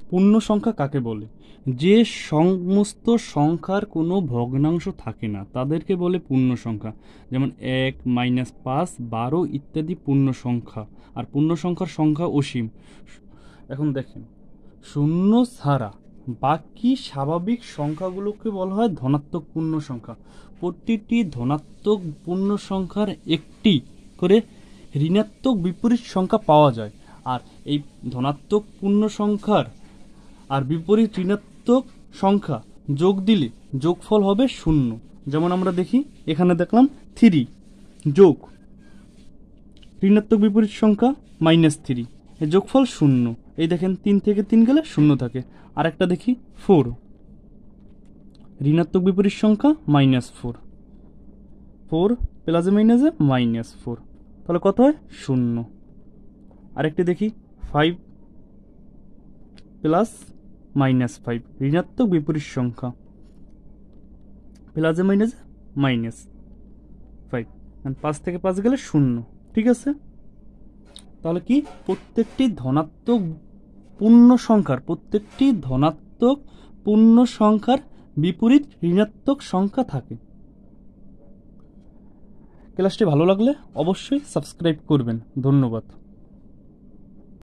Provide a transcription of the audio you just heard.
পূর্ণ সংখ্যা কাকে বলে? যে সমস্ত সংখ্যার কোনো ভগ্নাংশ থাকে না তাদেরকে বলে পূর্ণ সংখ্যা। যেমন 1, -5, 12 ইত্যাদি পূর্ণ সংখ্যা। আর পূর্ণ সংখ্যার সংখ্যা অসীম। এখন দেখেন, শূন্য ছাড়া বাকি স্বাভাবিক সংখ্যাগুলোকে বলা হয় ধনাত্মক পূর্ণ সংখ্যা। প্রতিটি ধনাত্মক পূর্ণ সংখ্যার একটি করে ঋণাত্মক বিপরীত সংখ্যা পাওয়া যায়। আর এই ধনাত্মক পূর্ণ সংখ্যার আর বিপরীত ঋণাত্মক সংখ্যা যোগ দিলে যোগফল হবে 0। যেমন আমরা দেখি, এখানে দেখলাম 3 যোগ ঋণাত্মক বিপরীত সংখ্যা -3, এর যোগফল 0। এই দেখেন 3 থেকে 3 গেলে 0 থাকে। আর একটা দেখি 4, ঋণাত্মক বিপরীত সংখ্যা -4, 4 প্লাসে মাইনাসে -4, তাহলে কত হয়? 0। আরেকটি দেখি 5 প্লাস -5, ঋণাত্মক বিপরীত সংখ্যা, প্লাসে মাইনাসে -5, 5 থেকে 5 গেলে 0। ঠিক আছে, তাহলে কি প্রত্যেকটি ধনাত্মক পূর্ণ সংখ্যার বিপরীত ঋণাত্মক সংখ্যা থাকে। ক্লাসটি ভালো লাগলে অবশ্যই সাবস্ক্রাইব করবেন। ধন্যবাদ।